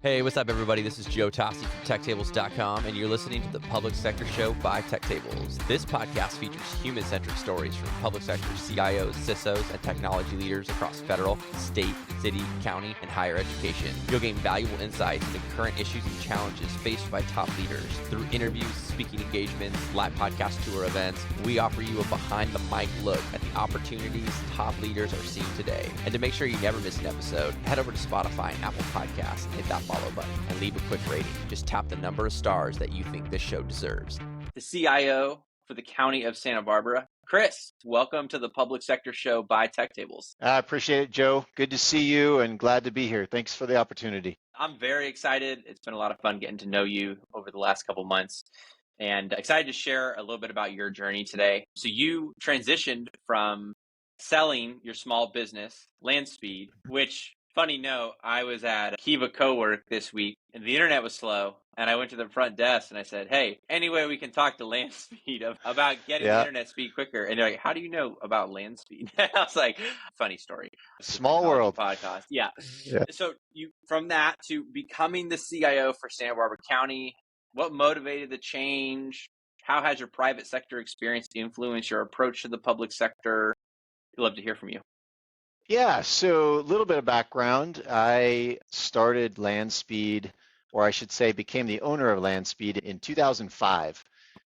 Hey, what's up, everybody? This is Joe Tossi from TechTables.com, and you're listening to the Public Sector Show by TechTables. This podcast features human-centric stories from public sector CIOs, CISOs, and technology leaders across federal, state, city, county, and higher education. You'll gain valuable insights into current issues and challenges faced by top leaders. Through interviews, speaking engagements, live podcast tour events, we offer you a behind-the-mic look at the opportunities top leaders are seeing today. And to make sure you never miss an episode, head over to Spotify and Apple Podcasts and hit that follow button and leave a quick rating. Just tap the number of stars that you think this show deserves. The CIO for the County of Santa Barbara, Chris, welcome to the Public Sector Show by TechTables. I appreciate it, Joe. Good to see you and glad to be here. Thanks for the opportunity. I'm very excited. It's been a lot of fun getting to know you over the last couple months and excited to share a little bit about your journey today. So you transitioned from selling your small business, Lanspeed, which, funny note, I was at Kiva Cowork this week and the internet was slow. And I went to the front desk and I said, hey, any way we can talk to Lanspeed about getting the internet speed quicker? And they're like, how do you know about Lanspeed? I was like, funny story. Small world. Podcast. Yeah. So you, from that to becoming the CIO for Santa Barbara County, what motivated the change? How has your private sector experience influenced your approach to the public sector? I'd love to hear from you. Yeah, so a little bit of background. I started Lanspeed, or I should say became the owner of Lanspeed in 2005.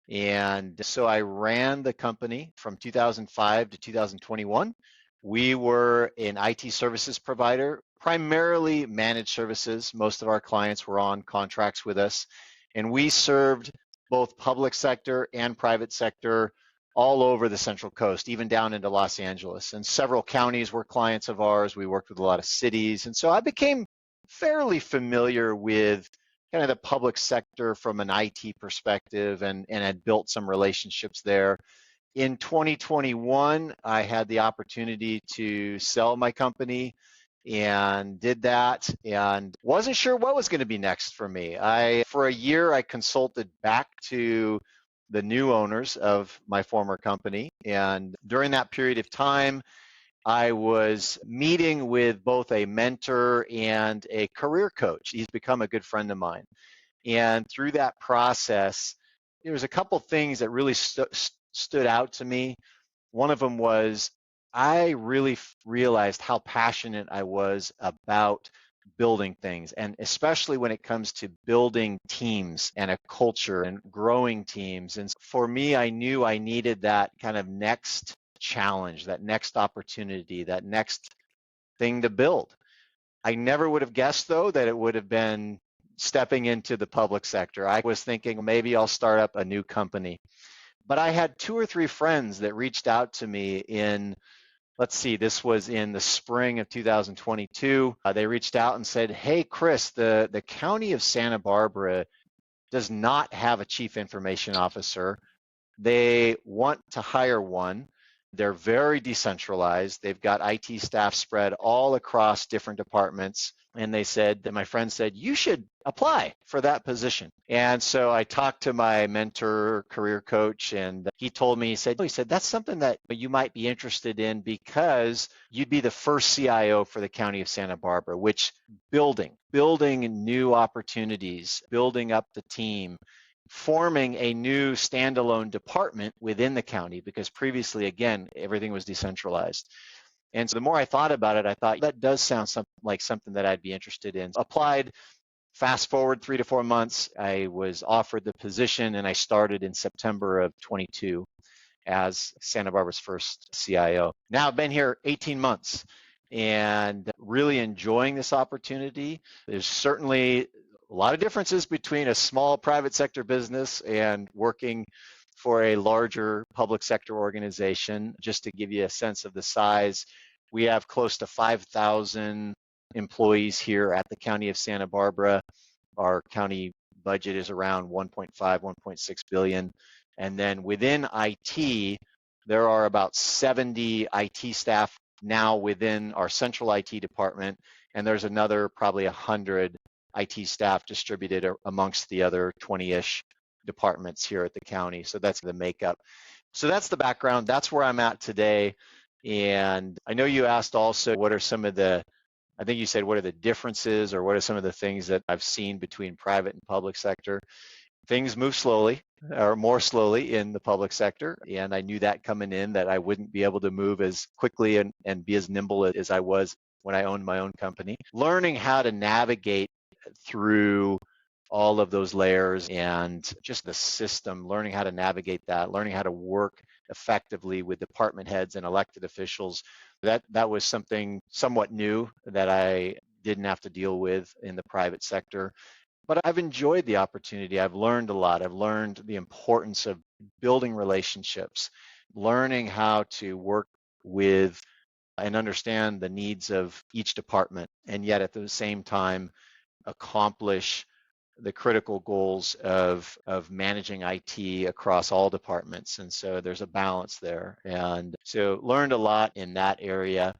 And so I ran the company from 2005 to 2021. We were an IT services provider, primarily managed services. Most of our clients were on contracts with us. And we served both public sector and private sector all over the Central Coast, even down into Los Angeles. And several counties were clients of ours. We worked with a lot of cities. And so I became fairly familiar with kind of the public sector from an IT perspective and had built some relationships there. In 2021, I had the opportunity to sell my company and did that and wasn't sure what was going to be next for me. For a year, I consulted back to the new owners of my former company. And during that period of time, I was meeting with both a mentor and a career coach. He's become a good friend of mine. And through that process, there was a couple things that really stood out to me. One of them was I really realized how passionate I was about building things, and especially when it comes to building teams and a culture and growing teams. And for me, I knew I needed that kind of next challenge, that next opportunity, that next thing to build. I never would have guessed, though, that it would have been stepping into the public sector. I was thinking maybe I'll start up a new company. But I had 2 or 3 friends that reached out to me in, this was in the spring of 2022. They reached out and said, hey, Chris, the county of Santa Barbara does not have a chief information officer. They want to hire one. They're very decentralized. They've got IT staff spread all across different departments. And they said, that my friend said, you should apply for that position. And so I talked to my mentor, career coach, and he told me, he said, that's something that you might be interested in because you'd be the first CIO for the county of Santa Barbara, which building new opportunities, building up the team, forming a new standalone department within the county, because previously, again, everything was decentralized. And so the more I thought about it, I thought that does sound like something that I'd be interested in. Applied, fast forward 3 to 4 months, I was offered the position and I started in September of 22 as Santa Barbara's first CIO. Now I've been here 18 months and really enjoying this opportunity. There's certainly a lot of differences between a small private sector business and working for a larger public sector organization. Just to give you a sense of the size, we have close to 5,000 employees here at the County of Santa Barbara. Our county budget is around 1.5, 1.6 billion. And then within IT, there are about 70 IT staff now within our central IT department, and there's another probably 100 IT staff distributed amongst the other 20-ish departments here at the county. So that's the makeup. So that's the background. That's where I'm at today. And I know you asked also, what are some of the I think you said, what are the differences or what are some of the things that I've seen between private and public sector? Things move slowly or more slowly in the public sector. And I knew that coming in, that I wouldn't be able to move as quickly and be as nimble as I was when I owned my own company. Learning how to navigate through all of those layers and just the system, learning how to navigate that, learning how to work effectively with department heads and elected officials. That was something somewhat new that I didn't have to deal with in the private sector. But I've enjoyed the opportunity. I've learned a lot. I've learned the importance of building relationships, learning how to work with and understand the needs of each department, and yet at the same time accomplish the critical goals of managing IT across all departments. And so there's a balance there. And so learned a lot in that area.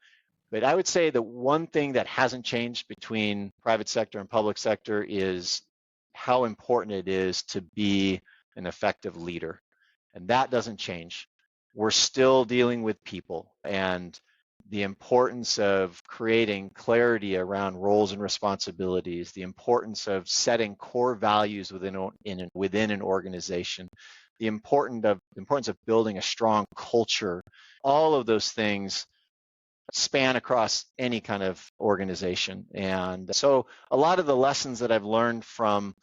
But I would say the one thing that hasn't changed between private sector and public sector is how important it is to be an effective leader. And that doesn't change. We're still dealing with people, and the importance of creating clarity around roles and responsibilities, the importance of setting core values within an organization, the importance of building a strong culture. All of those things span across any kind of organization. And so a lot of the lessons that I've learned from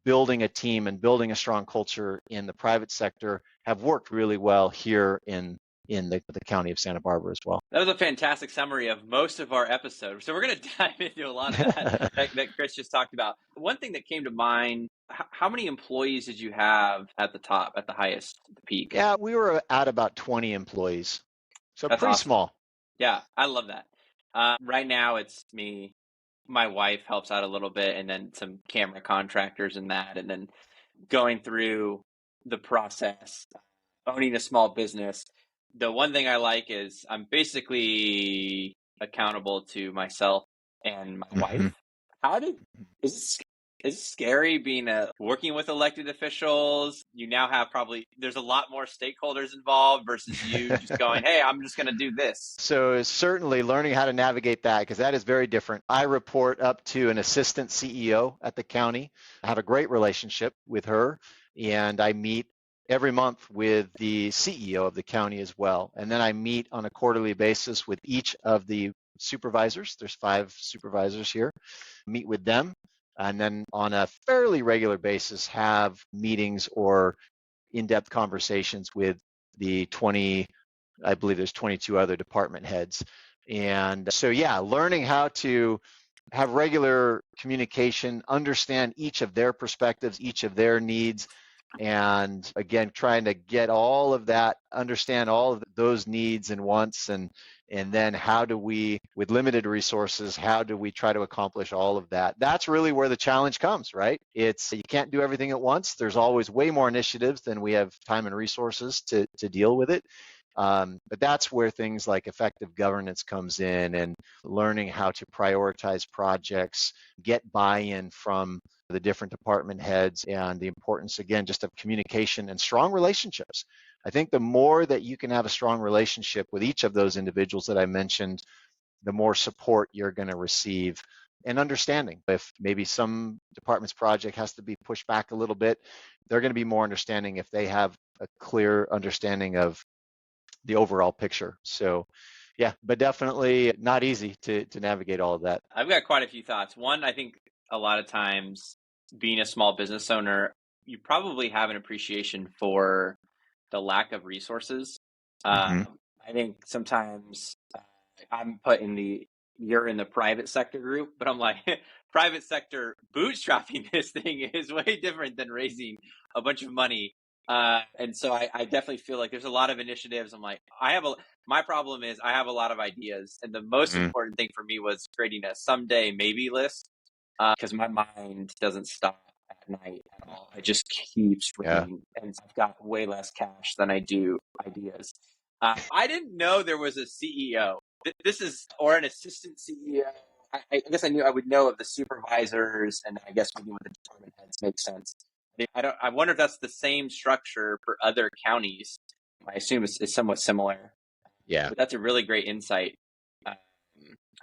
building a team and building a strong culture in the private sector have worked really well here in the county of Santa Barbara as well. That was a fantastic summary of most of our episodes. So we're going to dive into a lot of that Chris just talked about. One thing that came to mind, how many employees did you have at the top, at the highest, the peak? Yeah, we were at about 20 employees. So That's pretty awesome. small. Yeah, I love that. Right now it's me. My wife helps out a little bit, and then some camera contractors and that, and then going through the process, owning a small business. The one thing I like is I'm basically accountable to myself and my wife. How did is it scary being working with elected officials? You now have there's a lot more stakeholders involved versus you just going, hey, I'm just going to do this. So certainly learning how to navigate that, because that is very different. I report up to an assistant CEO at the county. I have a great relationship with her, and I meet every month with the CEO of the county as well. And then I meet on a quarterly basis with each of the supervisors. There's 5 supervisors here. Meet with them, and then on a fairly regular basis have meetings or in-depth conversations with the 20, I believe there's 22 other department heads. And so, yeah, learning how to have regular communication, understand each of their perspectives, each of their needs, and again, trying to get all of that, understand all of those needs and wants, and then how do we, with limited resources, how do we try to accomplish all of that? That's really where the challenge comes, right? It's, you can't do everything at once. There's always way more initiatives than we have time and resources to deal with it. But that's where things like effective governance comes in, and learning how to prioritize projects, get buy-in from the different department heads, and the importance, again, just of communication and strong relationships. I think the more that you can have a strong relationship with each of those individuals that I mentioned, the more support you're going to receive, and understanding. If maybe some department's project has to be pushed back a little bit, they're going to be more understanding if they have a clear understanding of the overall picture. So yeah, but definitely not easy to navigate all of that. I've got quite a few thoughts. One, I think a lot of times being a small business owner, you probably have an appreciation for the lack of resources. I think sometimes I'm put in you're in the private sector group, but I'm like, private sector bootstrapping this thing is way different than raising a bunch of money. And so I definitely feel like there's a lot of initiatives. I'm like, my problem is I have a lot of ideas. And the most important thing for me was creating a someday maybe list, because my mind doesn't stop at night at all. It just keeps running. Yeah. And I've got way less cash than I do ideas. I didn't know there was a CEO. Or an assistant CEO. I guess I would know of the supervisors, and I guess maybe with the department heads makes sense. I wonder if that's the same structure for other counties. I assume it's somewhat similar. Yeah. But that's a really great insight.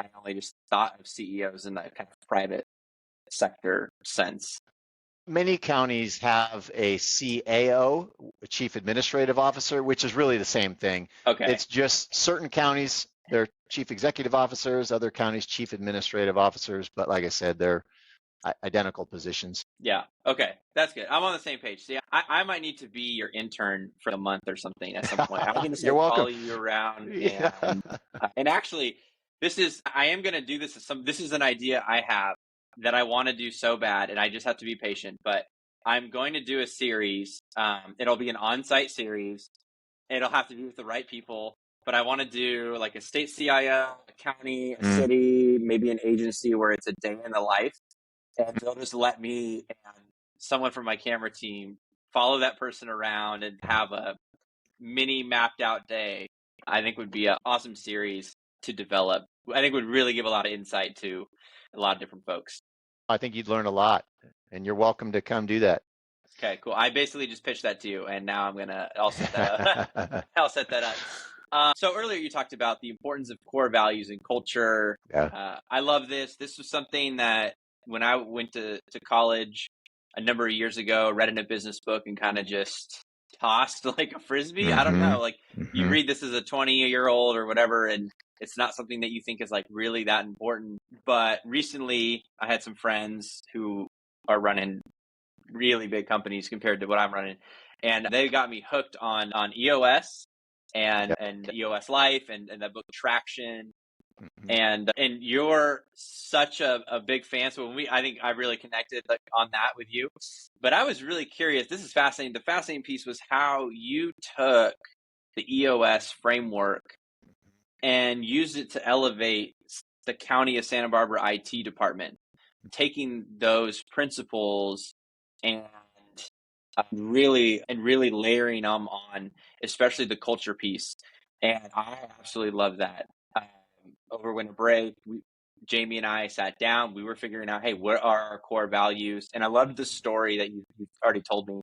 I only just thought of CEOs in that kind of private sector sense. Many counties have a CAO, a Chief Administrative Officer, which is really the same thing. Okay. It's just certain counties, they're Chief Executive Officers, other counties, Chief Administrative Officers. But like I said, they're identical positions. Yeah. Okay. That's good. I'm on the same page. See, I might need to be your intern for a month or something at some point. I'm going to You're start welcome. following you around Yeah. and actually I am going to do this is an idea I have that I want to do so bad, and I just have to be patient, but I'm going to do a series. It'll be an on-site series. It'll have to be with the right people, but I want to do like a state CIO, a county, a city, maybe an agency where it's a day in the life. And they'll just let me and someone from my camera team follow that person around and have a mini mapped out day. I think would be an awesome series to develop. I think would really give a lot of insight to a lot of different folks. I think you'd learn a lot, and you're welcome to come do that. Okay, cool. I basically just pitched that to you, and now I'll set that up. So earlier you talked about the importance of core values and culture. Yeah. I love this. This was something that when I went to college a number of years ago, read in a business book and kind of just tossed like a frisbee. I don't know. Like you read this as a 20-year-old or whatever, and it's not something that you think is like really that important. But recently I had some friends who are running really big companies compared to what I'm running, and they got me hooked on EOS and EOS Life and that book Traction. And you're such a big fan. So I think I really connected on that with you. But I was really curious. This is fascinating. The fascinating piece was how you took the EOS framework and used it to elevate the County of Santa Barbara IT department, taking those principles and really layering them on, especially the culture piece. And I absolutely love that. Over winter break, Jamie and I sat down. We were figuring out, hey, what are our core values? And I loved the story that you've already told me,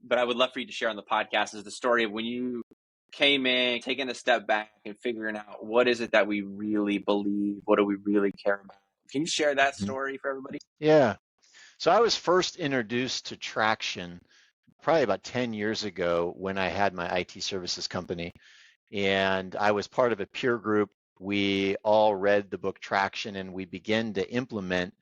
but I would love for you to share on the podcast is the story of when you came in, taking a step back and figuring out what is it that we really believe? What do we really care about? Can you share that story for everybody? Yeah. So I was first introduced to Traction probably about 10 years ago when I had my IT services company. And I was part of a peer group. We all read the book Traction, and we began to implement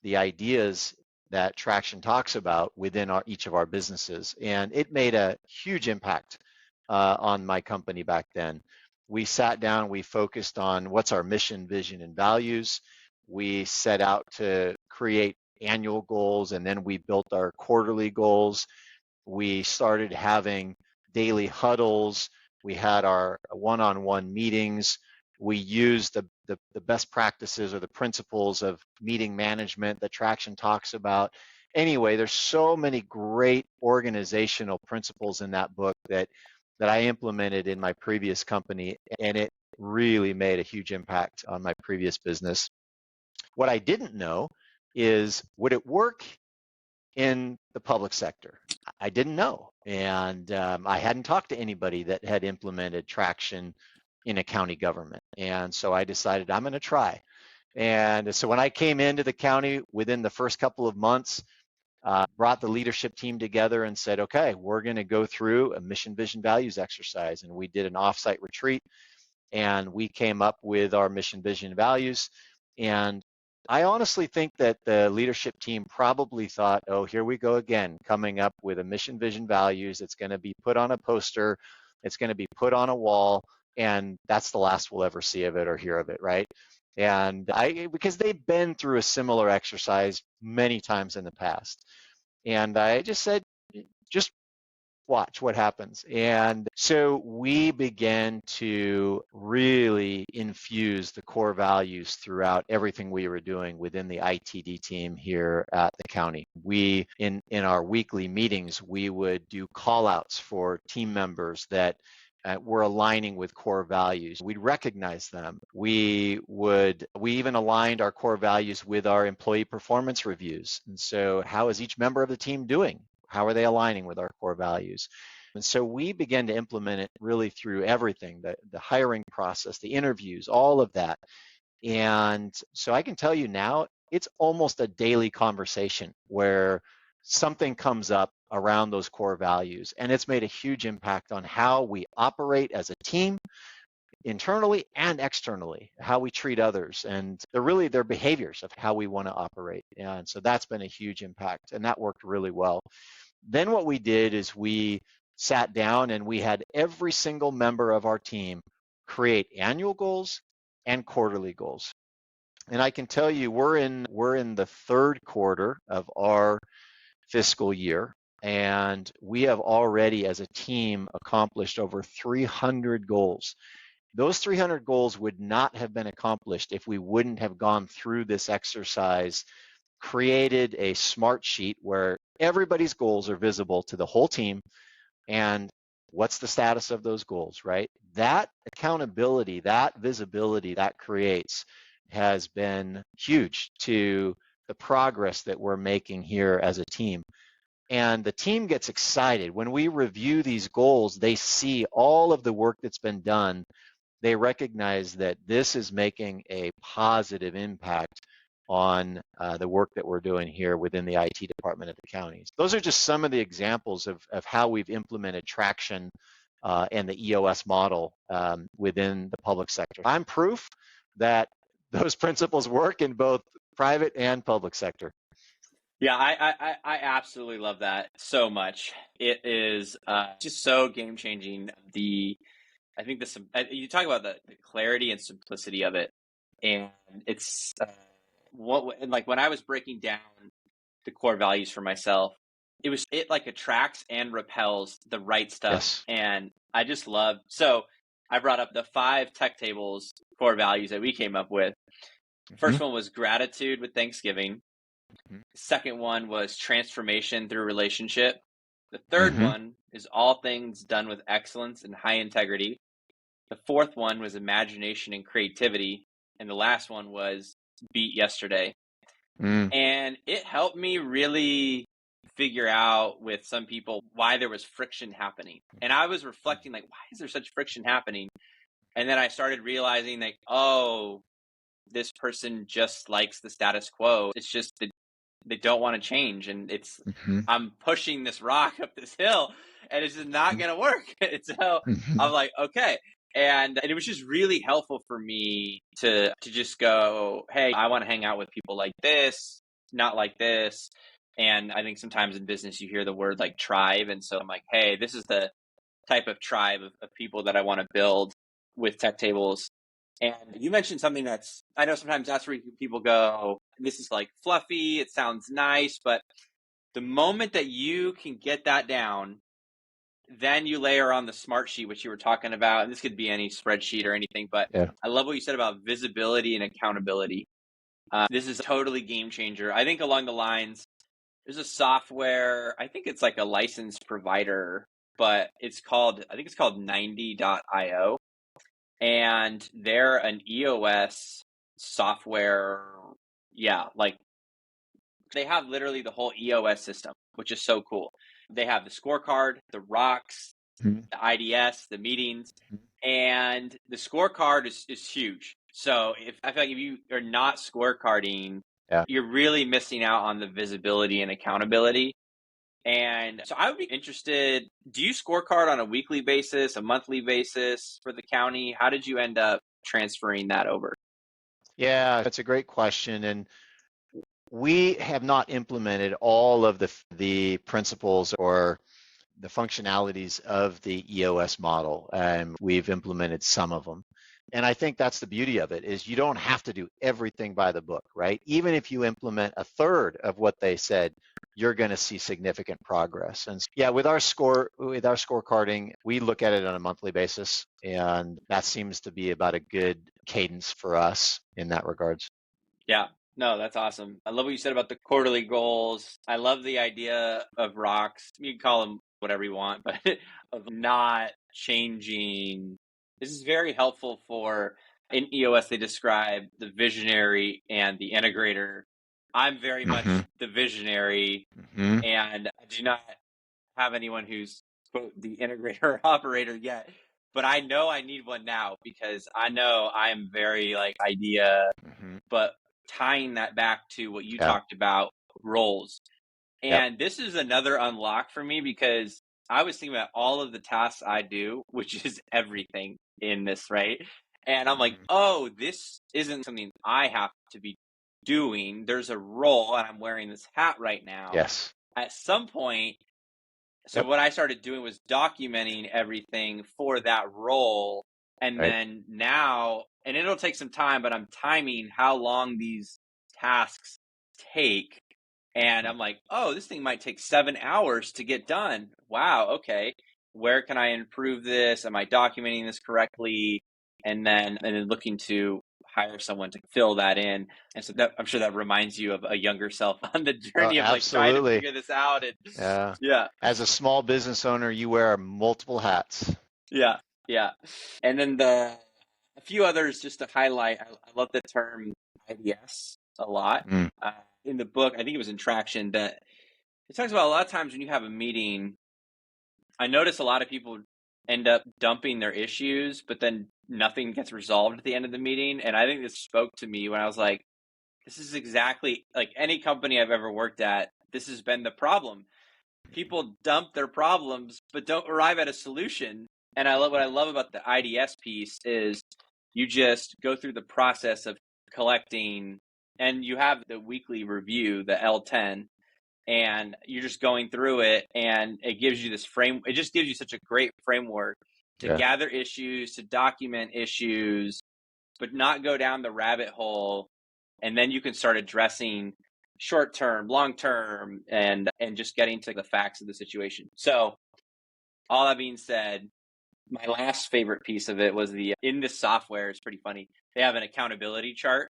the ideas that Traction talks about within each of our businesses. And it made a huge impact on my company back then. We sat down, we focused on what's our mission, vision, and values. We set out to create annual goals, and then we built our quarterly goals. We started having daily huddles. We had our one-on-one meetings. We used the best practices or the principles of meeting management that Traction talks about. Anyway, there's so many great organizational principles in that book that I implemented in my previous company, and it really made a huge impact on my previous business. What I didn't know is, would it work in the public sector? I didn't know. And I hadn't talked to anybody that had implemented Traction in a county government. And so I decided I'm going to try. And so when I came into the county within the first couple of months, brought the leadership team together and said, okay, we're going to go through a mission, vision, values exercise. And we did an offsite retreat, and we came up with our mission, vision, values. And I honestly think that the leadership team probably thought, oh, here we go again, coming up with a mission, vision, values. It's going to be put on a poster. It's going to be put on a wall. And that's the last we'll ever see of it or hear of it, right? And because they've been through a similar exercise many times in the past. And I just said, just watch what happens. And so we began to really infuse the core values throughout everything we were doing within the ITD team here at the county. We, in our weekly meetings, we would do call outs for team members that were aligning with core values. We'd recognize them. We even aligned our core values with our employee performance reviews. And so how is each member of the team doing? How are they aligning with our core values? And so we began to implement it really through everything, the hiring process, the interviews, all of that. And so I can tell you now, it's almost a daily conversation where something comes up around those core values. And it's made a huge impact on how we operate as a team, internally and externally, how we treat others, and their behaviors of how we want to operate. And so that's been a huge impact, and that worked really well. Then what we did is we sat down and we had every single member of our team create annual goals and quarterly goals. And I can tell you, we're in the third quarter of our fiscal year, and we have already, as a team, accomplished over 300 goals. Those 300 goals would not have been accomplished if we wouldn't have gone through this exercise, created a Smartsheet where everybody's goals are visible to the whole team, and what's the status of those goals, right? That accountability, that visibility that creates has been huge to the progress that we're making here as a team. And the team gets excited. When we review these goals, they see all of the work that's been done. They recognize that this is making a positive impact on the work that we're doing here within the IT department of the counties. Those are just some of the examples of how we've implemented traction and the EOS model within the public sector. I'm proof that those principles work in both private and public sector. Yeah, I absolutely love that so much. It is just so game changing. I think you talk about the clarity and simplicity of it, and it's like when I was breaking down the core values for myself, it like attracts and repels the right stuff. Yes. And I just love, so I brought up the 5 tech tables core values that we came up with. First one was gratitude with Thanksgiving. Second one was transformation through relationship. The third one is all things done with excellence and high integrity. The fourth one was imagination and creativity. And the last one was beat yesterday. And it helped me really figure out with some people why there was friction happening. And I was reflecting, like, why is there such friction happening? And then I started realizing, like, oh, this person just likes the status quo. It's just that they don't want to change. And I'm pushing this rock up this hill and it's just not going to work. And so I'm like, okay. And it was just really helpful for me to just go, hey, I want to hang out with people like this, not like this. And I think sometimes in business you hear the word like tribe. And so I'm like, hey, this is the type of tribe of people that I want to build with tech tables. And you mentioned something I know sometimes that's where people go, this is like fluffy, it sounds nice, but the moment that you can get that down, then you layer on the Smartsheet, which you were talking about, and this could be any spreadsheet or anything, but yeah. I love what you said about visibility and accountability. This is a totally game changer. I think along the lines, there's a software, I think it's like a licensed provider, but I think it's called 90.io. And they're an EOS software. Yeah, like they have literally the whole EOS system, which is so cool. They have the scorecard, the rocks, the IDS, the meetings, and the scorecard is huge. So I feel like if you are not scorecarding, you're really missing out on the visibility and accountability. And so I would be interested, do you scorecard on a weekly basis, a monthly basis for the county? How did you end up transferring that over? Yeah, that's a great question. And we have not implemented all of the principles or the functionalities of the EOS model. We've implemented some of them. And I think that's the beauty of it, is you don't have to do everything by the book, right? Even if you implement a third of what they said, you're going to see significant progress. And yeah, with our scorecarding, we look at it on a monthly basis, and that seems to be about a good cadence for us in that regards. Yeah. No, that's awesome. I love what you said about the quarterly goals. I love the idea of rocks. You can call them whatever you want, but of not changing. This is very helpful in EOS, they describe the visionary and the integrator. I'm very much the visionary, and I do not have anyone who's quote the integrator or operator yet. but I know I need one now because I know I'm very like idea, Hmm. but tying that back to what you Yeah. talked about, roles. Yep. And this is another unlock for me because I was thinking about all of the tasks I do, which is everything in this, right? And I'm like, Hmm. oh, this isn't something I have to be doing. There's a role, and I'm wearing this hat right now. Yes. At some point, so Yep. what I started doing was documenting everything for that role. And Right. then now, and it'll take some time, but I'm timing how long these tasks take. And Hmm. I'm like, oh, this thing might take 7 hours to get done. Wow. Okay. Where can I improve this? Am I documenting this correctly? And then looking to hire someone to fill that in. And so that I'm sure that reminds you of a younger self on the Oh, journey of like trying to absolutely. figure this out. And Yeah. yeah. As a small business owner, you wear multiple hats. Yeah, yeah. And then a few others just to highlight. I love the term IDS a lot. Mm. Uh, in the book, I think it was in Traction that it talks about a lot of times when you have a meeting. I notice a lot of people end up dumping their issues, but then nothing gets resolved at the end of the meeting. And I think this spoke to me when I was like, this is exactly like any company I've ever worked at. This has been the problem. People dump their problems but don't arrive at a solution. And what I love about the IDS piece is you just go through the process of collecting, and you have the weekly review, the L10, and you're just going through it, and it gives you this frame. It just gives you such a great framework to Yeah. gather issues, to document issues, but not go down the rabbit hole. And then you can start addressing short term, long term, and just getting to the facts of the situation. So all that being said, my last favorite piece of it was in this software is pretty funny. They have an accountability chart.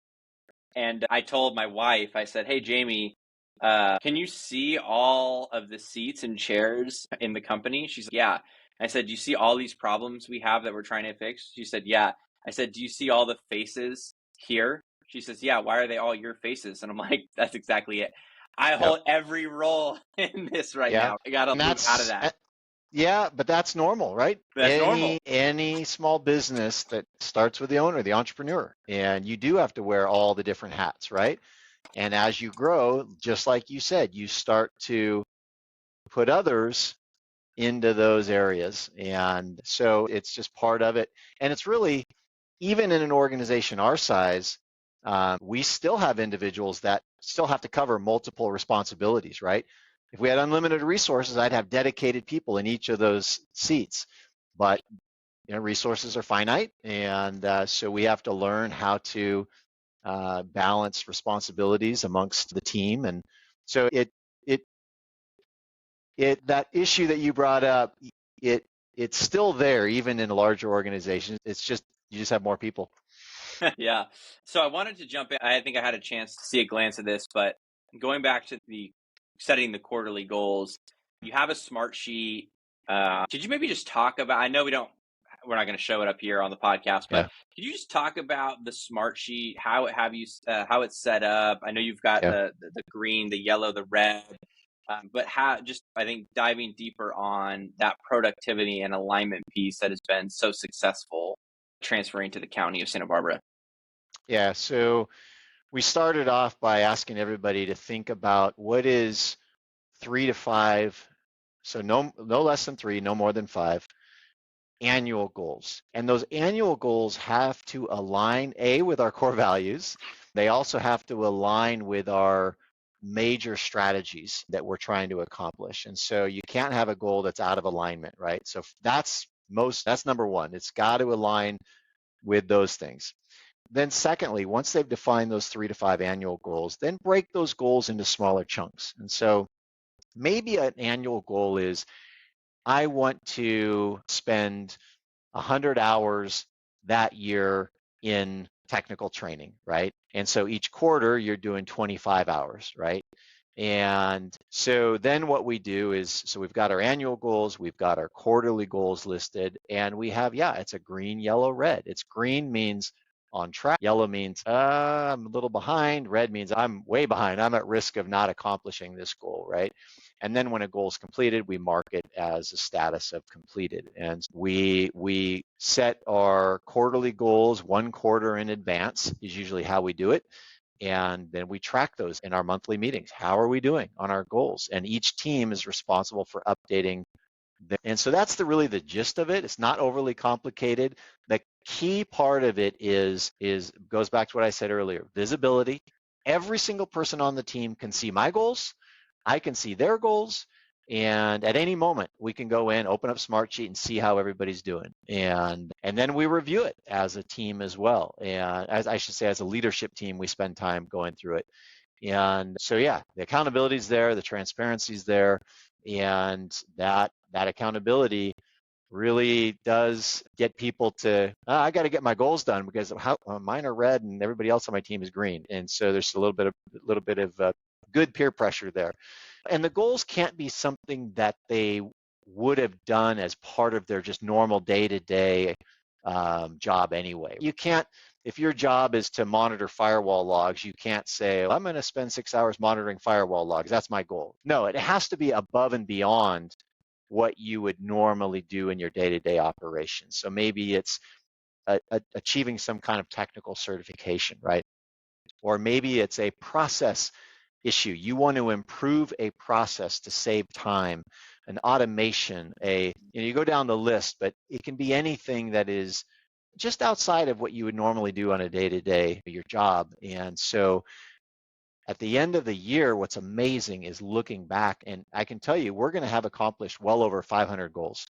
And I told my wife, I said, hey, Jamie, can you see all of the seats and chairs in the company? She's like, yeah. I said, do you see all these problems we have that we're trying to fix? She said, yeah. I said, do you see all the faces here? She says, yeah. Why are they all your faces? And I'm like, that's exactly it. I Yep. hold every role in this right Yeah. now. I got to And move out of that. yeah, but that's normal, right? That's normal. Any small business that starts with the owner, the entrepreneur, and you do have to wear all the different hats, right? And as you grow, just like you said, you start to put others into those areas. And so it's just part of it. And it's really, even in an organization our size, we still have individuals that still have to cover multiple responsibilities, right? If we had unlimited resources, I'd have dedicated people in each of those seats. But resources are finite, and so we have to learn how to balance responsibilities amongst the team. And so it that issue that you brought up, it's still there even in a larger organization. It's just you just have more people. Yeah. So I wanted to jump in. I think I had a chance to see a glance at this, but going back to the setting the quarterly goals, you have a Smartsheet. Could you maybe just talk about? I know we're not going to show it up here on the podcast, but Yeah, could you just talk about the Smartsheet? How it's set up? I know you've got yeah. the green, the yellow, the red. But how just I think diving deeper on that productivity and alignment piece that has been so successful transferring to the county of Santa Barbara. Yeah, so we started off by asking everybody to think about what is 3 to 5, so no less than 3, no more than 5 annual goals. And those annual goals have to align, A, with our core values. They also have to align with our major strategies that we're trying to accomplish. And so you can't have a goal that's out of alignment, right? So that's number one. It's got to align with those things. Then secondly, once they've defined those 3 to 5 annual goals, then break those goals into smaller chunks. And so maybe an annual goal is I want to spend 100 hours that year in technical training, right? And so each quarter you're doing 25 hours, right? And so then what we do is, so we've got our annual goals, we've got our quarterly goals listed, and we have, yeah, it's a green, yellow, red. It's green means on track. Yellow means I'm a little behind. Red means I'm way behind. I'm at risk of not accomplishing this goal, right? And then when a goal is completed, we mark it as a status of completed. And we set our quarterly goals 1 quarter in advance is usually how we do it. And then we track those in our monthly meetings. How are we doing on our goals? And each team is responsible for updating. And so that's really the gist of it. It's not overly complicated. The key part of it is goes back to what I said earlier, visibility. Every single person on the team can see my goals. I can see their goals. And at any moment, we can go in, open up Smartsheet and see how everybody's doing. And then we review it as a team as well. And as I should say, as a leadership team, we spend time going through it. And so, yeah, the accountability is there, the transparency is there, and that accountability really does get people to, I got to get my goals done because mine are red and everybody else on my team is green. And so there's a little bit of good peer pressure there. And the goals can't be something that they would have done as part of their just normal day-to-day job anyway. You can't, if your job is to monitor firewall logs, you can't say, I'm going to spend 6 hours monitoring firewall logs. That's my goal. No, it has to be above and beyond what you would normally do in your day-to-day operations. So maybe it's achieving some kind of technical certification, right? Or maybe it's a process issue. You want to improve a process to save time, an automation, you go down the list, but it can be anything that is just outside of what you would normally do on a day-to-day, your job. And so at the end of the year, what's amazing is looking back, and I can tell you, we're going to have accomplished well over 500 goals.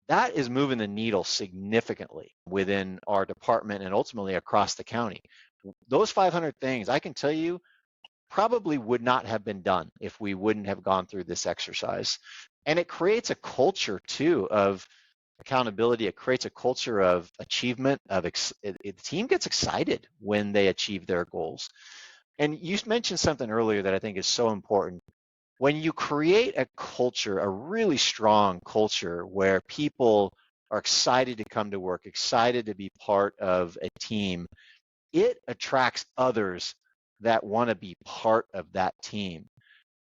That is moving the needle significantly within our department and ultimately across the county. Those 500 things, I can tell you, probably would not have been done if we wouldn't have gone through this exercise. And it creates a culture too of accountability. It creates a culture of achievement. The team gets excited when they achieve their goals. And you mentioned something earlier that I think is so important. When you create a culture, a really strong culture where people are excited to come to work, excited to be part of a team, it attracts others that want to be part of that team.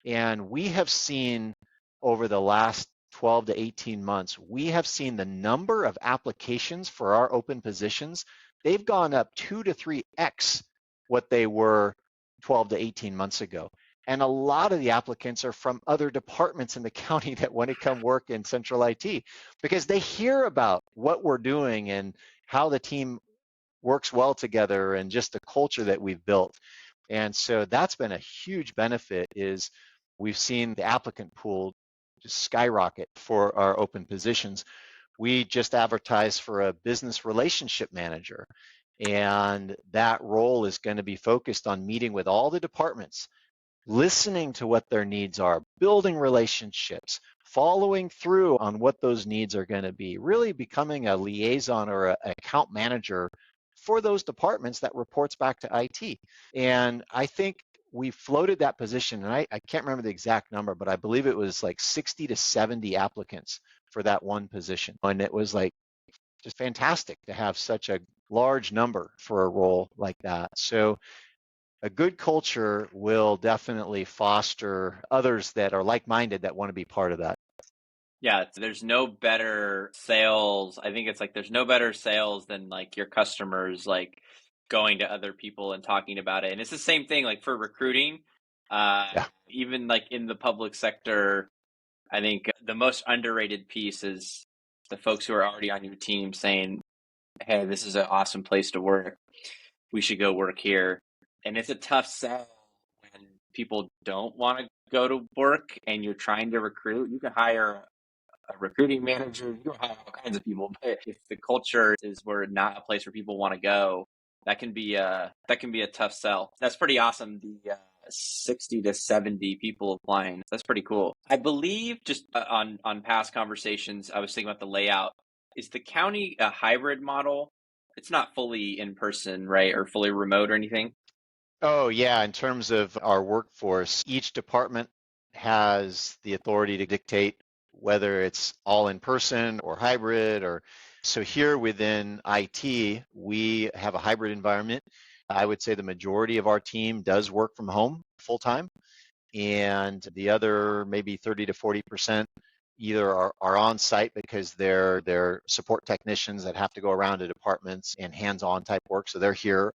And we have seen over the last 12 to 18 months, we have seen the number of applications for our open positions, they've gone up 2 to 3x what they were 12 to 18 months ago. And a lot of the applicants are from other departments in the county that want to come work in central IT because they hear about what we're doing and how the team works well together and just the culture that we've built. And so that's been a huge benefit is we've seen the applicant pool just skyrocket for our open positions. We just advertised for a business relationship manager, and that role is going to be focused on meeting with all the departments, listening to what their needs are, building relationships, following through on what those needs are going to be, really becoming a liaison or an account manager for those departments that reports back to IT. And I think we floated that position, and I can't remember the exact number, but I believe it was like 60 to 70 applicants for that one position. And it was like just fantastic to have such a large number for a role like that. So a good culture will definitely foster others that are like-minded that want to be part of that. Yeah, there's no better sales. I think it's like there's no better sales than like your customers like going to other people and talking about it. And it's the same thing like for recruiting. Yeah. Even like in the public sector, I think the most underrated piece is the folks who are already on your team saying, hey, this is an awesome place to work. We should go work here. And it's a tough sell when people don't want to go to work and you're trying to recruit. You can hire a recruiting manager, you can hire all kinds of people, but if the culture is where not a place where people want to go, that can be a tough sell. That's pretty awesome. The 60 to 70 people applying. That's pretty cool. I believe just on past conversations, I was thinking about the layout. Is the county a hybrid model? It's not fully in person, right? Or fully remote or anything? Oh, yeah. In terms of our workforce, each department has the authority to dictate whether it's all in person or hybrid, or So here within IT, we have a hybrid environment. I would say the majority of our team does work from home full time, and the other maybe 30 to 40% either are on site because they're support technicians that have to go around to departments and hands-on type work. So they're here,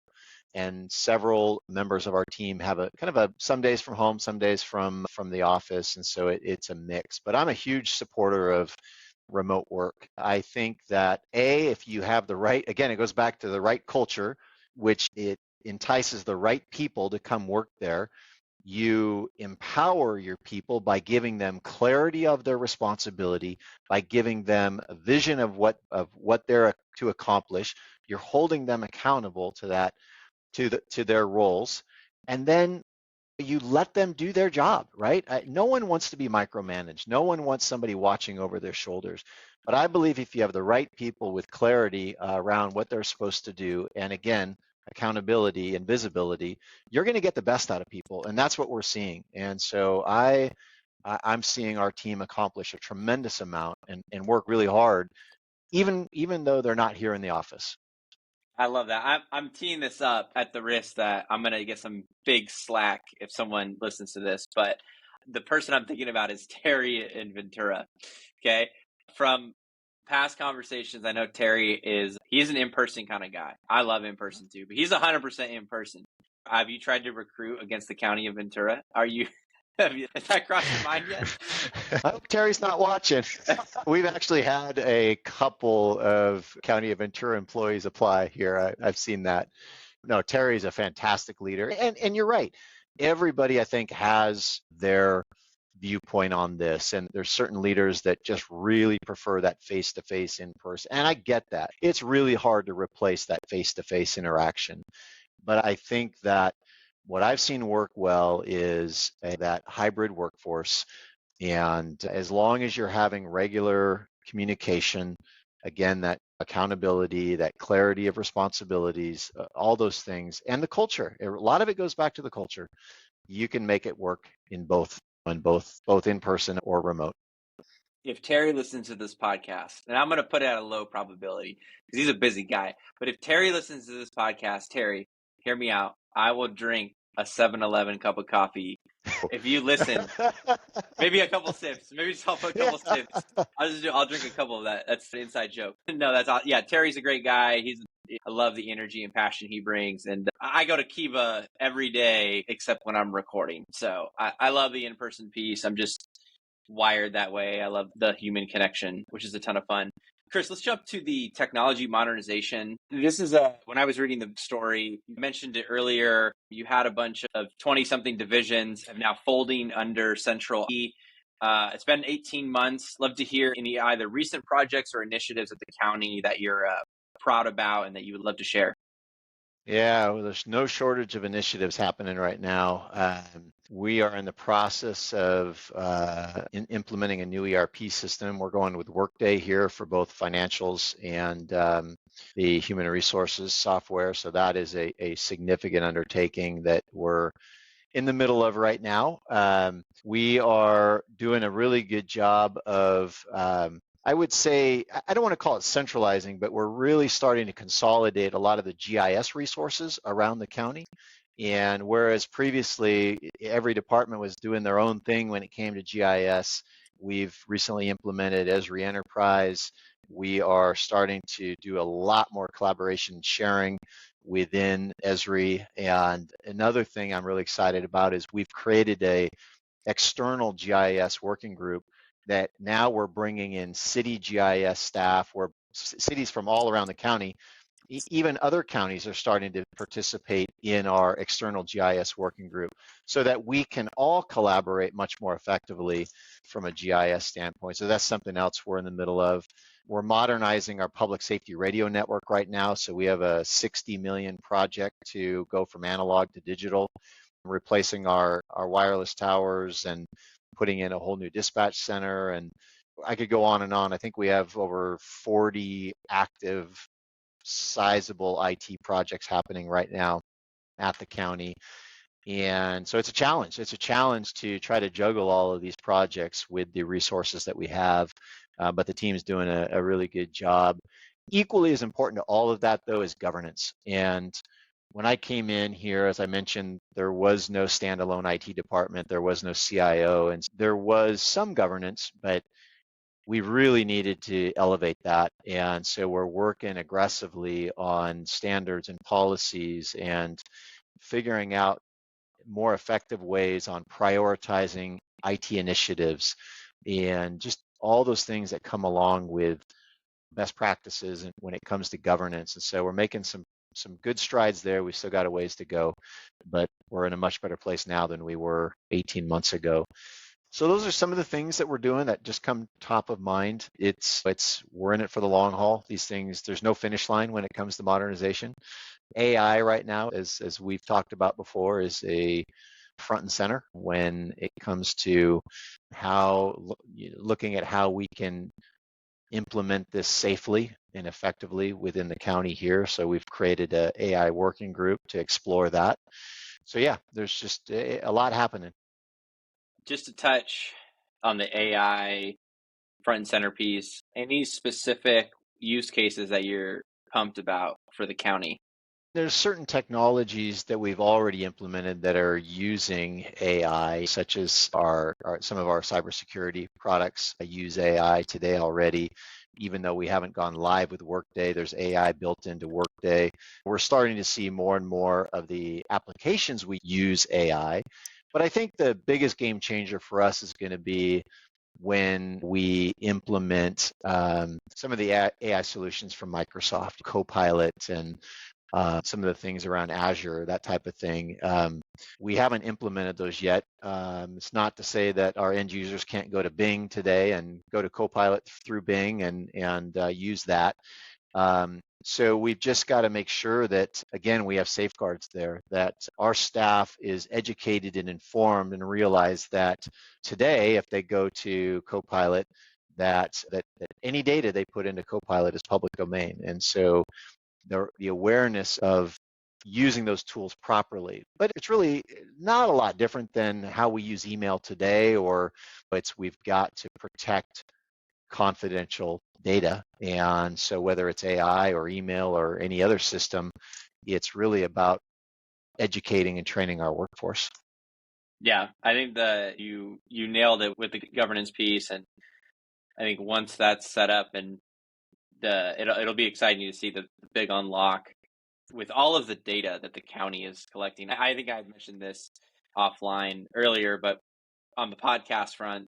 and several members of our team have a kind of a some days from home, some days from the office, and so it's a mix. But I'm a huge supporter of remote work. I think that if you have the right, again, it goes back to the right culture, which it entices the right people to come work there. You empower your people by giving them clarity of their responsibility, by giving them a vision of what they're to accomplish. You're holding them accountable to that, to their roles, and then you let them do their job, right? No one wants to be micromanaged. No one wants somebody watching over their shoulders. But I believe if you have the right people with clarity around what they're supposed to do, and again, accountability and visibility, you're going to get the best out of people, and that's what we're seeing. And so I'm seeing our team accomplish a tremendous amount and work really hard, even though they're not here in the office. I love that. I'm teeing this up at the risk that I'm going to get some big slack if someone listens to this, but the person I'm thinking about is Terry in Ventura. Okay. From past conversations, I know he's an in-person kind of guy. I love in-person too, but he's 100% in-person. Have you tried to recruit against the county of Ventura? Has that crossed your mind yet? I hope Terry's not watching. We've actually had a couple of County of Ventura employees apply here. I've seen that. No, Terry's a fantastic leader. And you're right. Everybody, I think, has their viewpoint on this. And there's certain leaders that just really prefer that face-to-face in person. And I get that. It's really hard to replace that face-to-face interaction. But I think that what I've seen work well is that hybrid workforce. And as long as you're having regular communication, again, that accountability, that clarity of responsibilities, all those things, and the culture, a lot of it goes back to the culture. You can make it work in both in person or remote. If Terry listens to this podcast, and I'm going to put it at a low probability because he's a busy guy, but if Terry listens to this podcast, Terry, hear me out. I will drink a 7-Eleven cup of coffee. If you listen, maybe a couple sips, maybe just I'll put a couple sips. I'll drink a couple of that. That's an inside joke. No, that's all. Yeah, Terry's a great guy. I love the energy and passion he brings. And I go to Kiva every day except when I'm recording. So I love the in-person piece. I'm just wired that way. I love the human connection, which is a ton of fun. Chris, let's jump to the technology modernization. This is when I was reading the story, you mentioned it earlier, you had a bunch of 20-something divisions and now folding under Central E. It's been 18 months. Love to hear any either recent projects or initiatives at the county that you're proud about and that you would love to share. Yeah, well, there's no shortage of initiatives happening right now. We are in the process of implementing a new ERP system. We're going with Workday here for both financials and the human resources software. So that is a significant undertaking that we're in the middle of right now. We are doing a really good job of I would say, I don't want to call it centralizing, but we're really starting to consolidate a lot of the GIS resources around the county. And whereas previously every department was doing their own thing when it came to GIS, we've recently implemented Esri Enterprise. We are starting to do a lot more collaboration and sharing within Esri. And another thing I'm really excited about is we've created a external GIS working group that now we're bringing in city GIS staff, where cities from all around the county, even other counties are starting to participate in our external GIS working group so that we can all collaborate much more effectively from a GIS standpoint. So that's something else we're in the middle of. We're modernizing our public safety radio network right now. So we have a 60 million project to go from analog to digital, replacing our wireless towers and putting in a whole new dispatch center. And I could go on and on. I think we have over 40 active, sizable IT projects happening right now at the county. And so it's a challenge. It's a challenge to try to juggle all of these projects with the resources that we have. But the team's doing a really good job. Equally as important to all of that, though, is governance. And when I came in here, as I mentioned, there was no standalone IT department, there was no CIO, and there was some governance, but we really needed to elevate that. And so we're working aggressively on standards and policies and figuring out more effective ways on prioritizing IT initiatives and just all those things that come along with best practices and when it comes to governance. And so we're making some good strides there. We've still got a ways to go, but we're in a much better place now than we were 18 months ago. So those are some of the things that we're doing that just come top of mind. It's we're in it for the long haul. These things, there's no finish line when it comes to modernization. AI right now, as we've talked about before, is a front and center when it comes to how looking at how we can implement this safely and effectively within the county here. So we've created a AI working group to explore that. So yeah, there's just a lot happening. Just to touch on the AI front and center piece, any specific use cases that you're pumped about for the county? There's certain technologies that we've already implemented that are using AI, such as some of our cybersecurity products use AI today already. Even though we haven't gone live with Workday, there's AI built into Workday. We're starting to see more and more of the applications we use AI. But I think the biggest game changer for us is going to be when we implement some of the AI solutions from Microsoft, Copilot, and some of the things around Azure, that type of thing. We haven't implemented those yet. It's not to say that our end users can't go to Bing today and go to Copilot through Bing and use that. So we've just got to make sure that, again, we have safeguards there, that our staff is educated and informed and realize that today, if they go to Copilot, that any data they put into Copilot is public domain. And so the awareness of using those tools properly. But it's really not a lot different than how we use email today, or we've got to protect confidential data. And so whether it's AI or email or any other system, it's really about educating and training our workforce. Yeah, I think you nailed it with the governance piece, and I think once that's set up, and it'll be exciting to see the big unlock with all of the data that the county is collecting. I think I mentioned this offline earlier, but on the podcast front,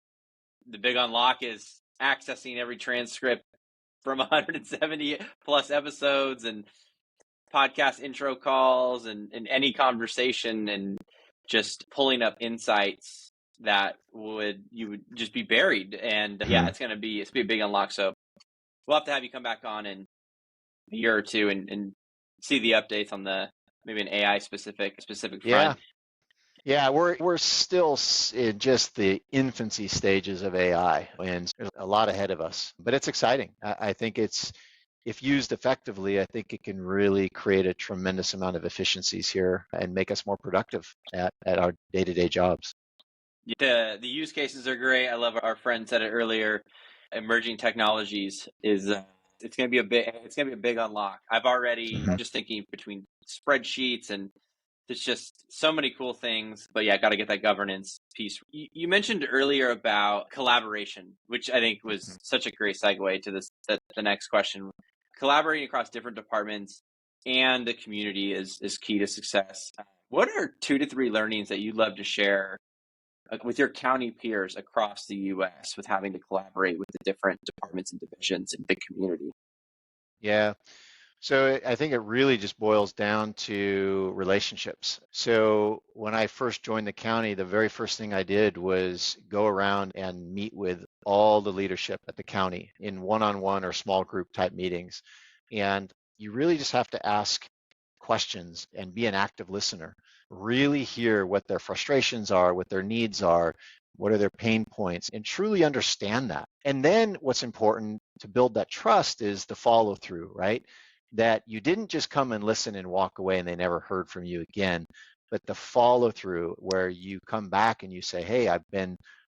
the big unlock is accessing every transcript from 170 plus episodes and podcast intro calls and any conversation, and just pulling up insights that you would just be buried. And yeah, it's gonna be a big unlock. So we'll have to have you come back on in a year or two and see the updates on maybe an AI specific front. Yeah, we're still in just the infancy stages of AI, and there's a lot ahead of us. But it's exciting. I think if used effectively, I think it can really create a tremendous amount of efficiencies here and make us more productive at our day-to-day jobs. The use cases are great. I love our friend said it earlier. Emerging technologies is it's gonna be a big unlock. I've already just thinking between spreadsheets, and there's just so many cool things. But yeah, got to get that governance piece. You mentioned earlier about collaboration, which I think was such a great segue to the next question. Collaborating across different departments and the community is key to success. What are 2 to 3 learnings that you'd love to share with your county peers across the U.S. with having to collaborate with the different departments and divisions in the community? Yeah. So I think it really just boils down to relationships. So when I first joined the county, the very first thing I did was go around and meet with all the leadership at the county in one-on-one or small group type meetings. And you really just have to ask questions and be an active listener. Really hear what their frustrations are, what their needs are, what are their pain points, and truly understand that. And then what's important to build that trust is the follow through, right? That you didn't just come and listen and walk away and they never heard from you again, but the follow through where you come back and you say, hey, I've been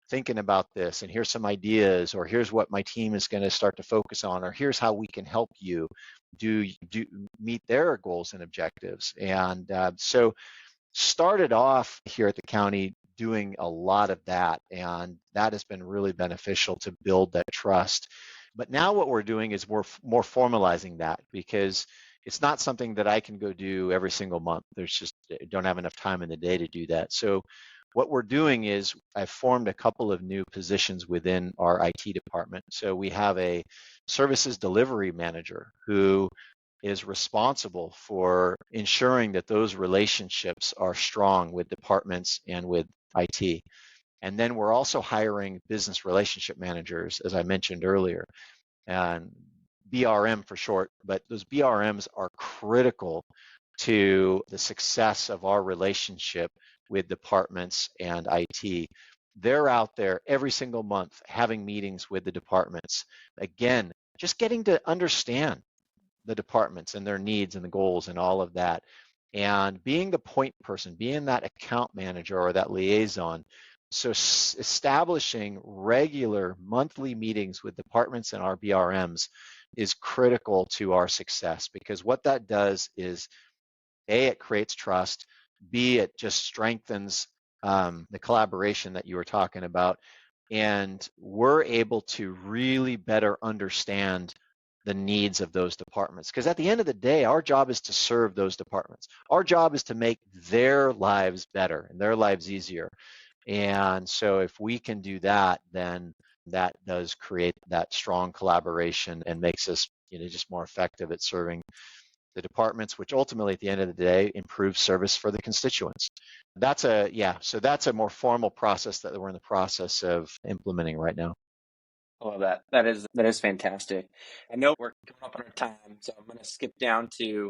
thinking about this, and here's some ideas, or here's what my team is going to start to focus on, or here's how we can help you do meet their goals and objectives. And so started off here at the county doing a lot of that, and that has been really beneficial to build that trust. But now what we're doing is we're more formalizing that, because it's not something that I can go do every single month. There's just, I don't have enough time in the day to do that. So what we're doing is I've formed a couple of new positions within our IT department. So we have a services delivery manager who is responsible for ensuring that those relationships are strong with departments and with IT. And then we're also hiring business relationship managers, as I mentioned earlier, and BRM for short, but those BRMs are critical to the success of our relationship with departments and IT. They're out there every single month having meetings with the departments. Again, just getting to understand the departments and their needs and the goals and all of that. And being the point person, being that account manager or that liaison. So establishing regular monthly meetings with departments and our BRMs is critical to our success, because what that does is, A, it creates trust, B, it just strengthens the collaboration that you were talking about, and we're able to really better understand the needs of those departments. Because at the end of the day, our job is to serve those departments. Our job is to make their lives better and their lives easier. And so if we can do that, then that does create that strong collaboration and makes us, just more effective at serving the departments, which ultimately at the end of the day improves service for the constituents. So that's a more formal process that we're in the process of implementing right now. I love that. That is fantastic. I know we're coming up on our time, so I'm going to skip down to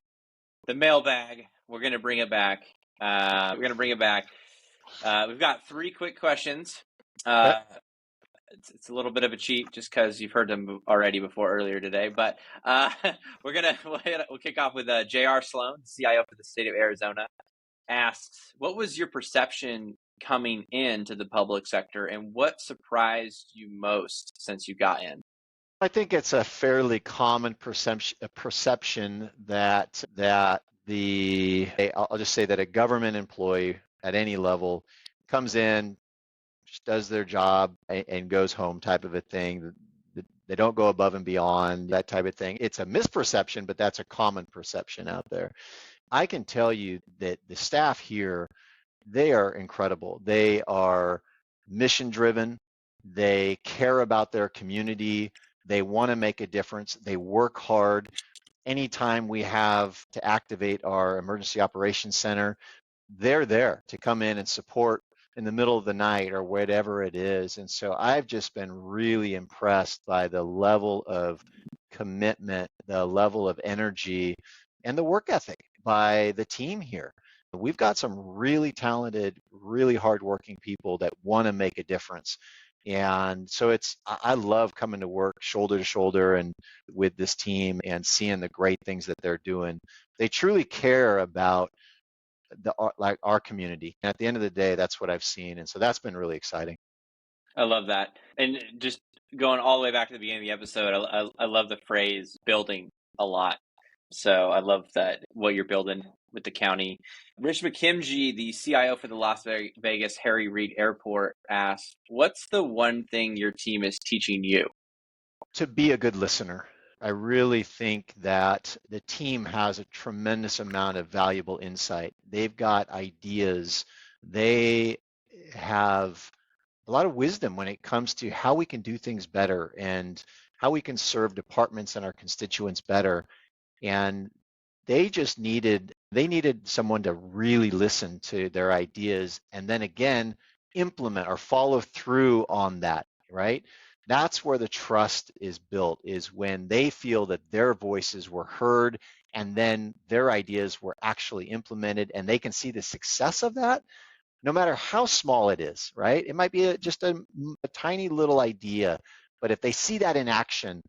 the mailbag. We're going to bring it back. We've got 3 quick questions. It's a little bit of a cheat just because you've heard them already earlier today, but we'll kick off with J.R. Sloan, CIO for the state of Arizona, asks, what was your perception coming into the public sector, and what surprised you most since you got in? I think it's a fairly common perception that I'll just say that a government employee at any level comes in, just does their job and goes home, type of a thing. They don't go above and beyond, that type of thing. It's a misperception, but that's a common perception out there. I can tell you that the staff here, they are incredible. They are mission driven. They care about their community. They want to make a difference. They work hard. Anytime we have to activate our emergency operations center, they're there to come in and support in the middle of the night or whatever it is. And so I've just been really impressed by the level of commitment, the level of energy, and the work ethic by the team here. We've got some really talented, really hardworking people that want to make a difference. And so I love coming to work shoulder to shoulder and with this team and seeing the great things that they're doing. They truly care about our community. And at the end of the day, that's what I've seen. And so that's been really exciting. I love that. And just going all the way back to the beginning of the episode, I love the phrase building a lot. So I love that what you're building with the county. Rich McKimji, the CIO for the Las Vegas Harry Reid Airport, asked, what's the one thing your team is teaching you? To be a good listener. I really think that the team has a tremendous amount of valuable insight. They've got ideas. They have a lot of wisdom when it comes to how we can do things better and how we can serve departments and our constituents better. And they needed someone to really listen to their ideas and then again implement or follow through on that, right? That's where the trust is built, is when they feel that their voices were heard and then their ideas were actually implemented and they can see the success of that, no matter how small it is, right? It might be just a tiny little idea, but if they see that in action,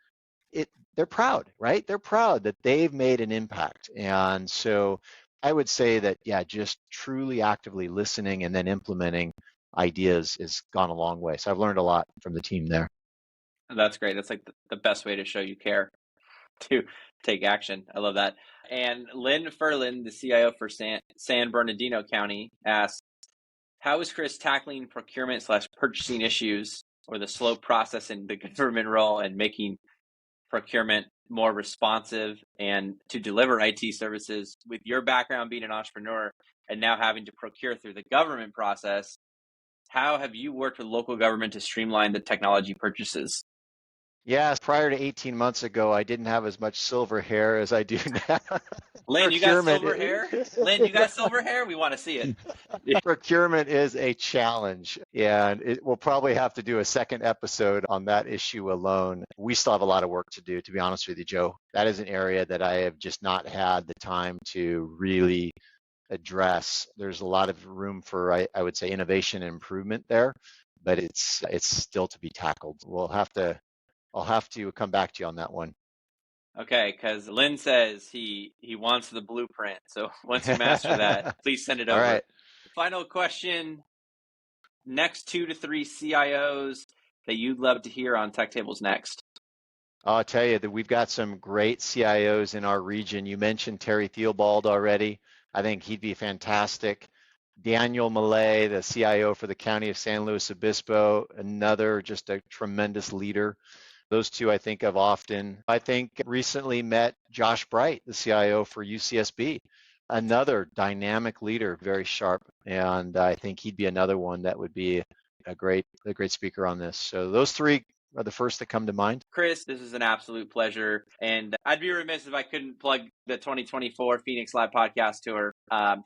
they're proud, right? They're proud that they've made an impact. And so I would say that, yeah, just truly actively listening and then implementing ideas has gone a long way. So I've learned a lot from the team there. That's great. That's like the best way to show you care, to take action. I love that. And Lynn Ferlin, the CIO for San Bernardino County, asks, how is Chris tackling procurement/purchasing issues or the slow process in the government role and making procurement more responsive and to deliver IT services? With your background being an entrepreneur and now having to procure through the government process, how have you worked with local government to streamline the technology purchases? Yes, prior to 18 months ago, I didn't have as much silver hair as I do now. Lynn, you got silver hair? Lynn, you got silver hair? We want to see it. Procurement is a challenge, and we'll probably have to do a second episode on that issue alone. We still have a lot of work to do, to be honest with you, Joe. That is an area that I have just not had the time to really address. There's a lot of room for, I would say, innovation and improvement there, but it's still to be tackled. I'll have to come back to you on that one. Okay, because Lynn says he wants the blueprint. So once you master that, please send it over. All right. Final question. Next 2 to 3 CIOs that you'd love to hear on Tech Tables Next. I'll tell you that we've got some great CIOs in our region. You mentioned Terry Theobald already. I think he'd be fantastic. Daniel Millay, the CIO for the County of San Luis Obispo, another just a tremendous leader. Those two I think of often. I think recently met Josh Bright, the CIO for UCSB, another dynamic leader, very sharp. And I think he'd be another one that would be a great speaker on this. So those three are the first that come to mind. Chris, this is an absolute pleasure. And I'd be remiss if I couldn't plug the 2024 Phoenix Live Podcast Tour.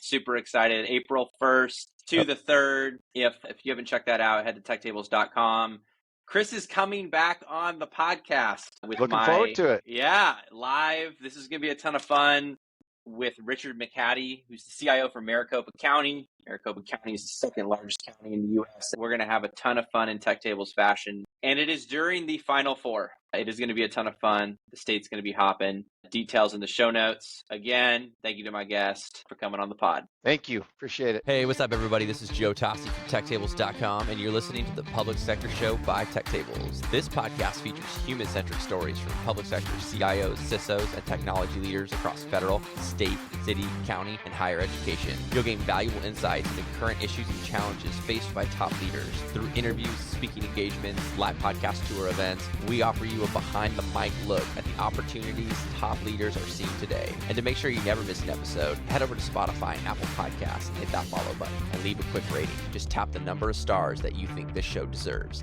Super excited. April 1st to the 3rd. If you haven't checked that out, head to techtables.com. Chris is coming back on the podcast with Looking forward to it. Yeah, live. This is going to be a ton of fun with Richard McCaddy, who's the CIO for Maricopa County. Maricopa County is the second largest county in the U.S. We're going to have a ton of fun in Tech Tables fashion. And it is during the Final Four. It is going to be a ton of fun. The state's going to be hopping. Details in the show notes. Again, thank you to my guest for coming on the pod. Thank you. Appreciate it. Hey, what's up, everybody? This is Joe Tossi from TechTables.com, and you're listening to the Public Sector Show by Tech Tables. This podcast features human-centric stories from public sector CIOs, CISOs, and technology leaders across federal, state, city, county, and higher education. You'll gain valuable insights into current issues and challenges faced by top leaders. Through interviews, speaking engagements, live podcast tour events, we offer you a behind-the-mic look at the opportunities top leaders are seeing today. And to make sure you never miss an episode, head over to Spotify and Apple Podcasts and hit that follow button and leave a quick rating. Just tap the number of stars that you think this show deserves.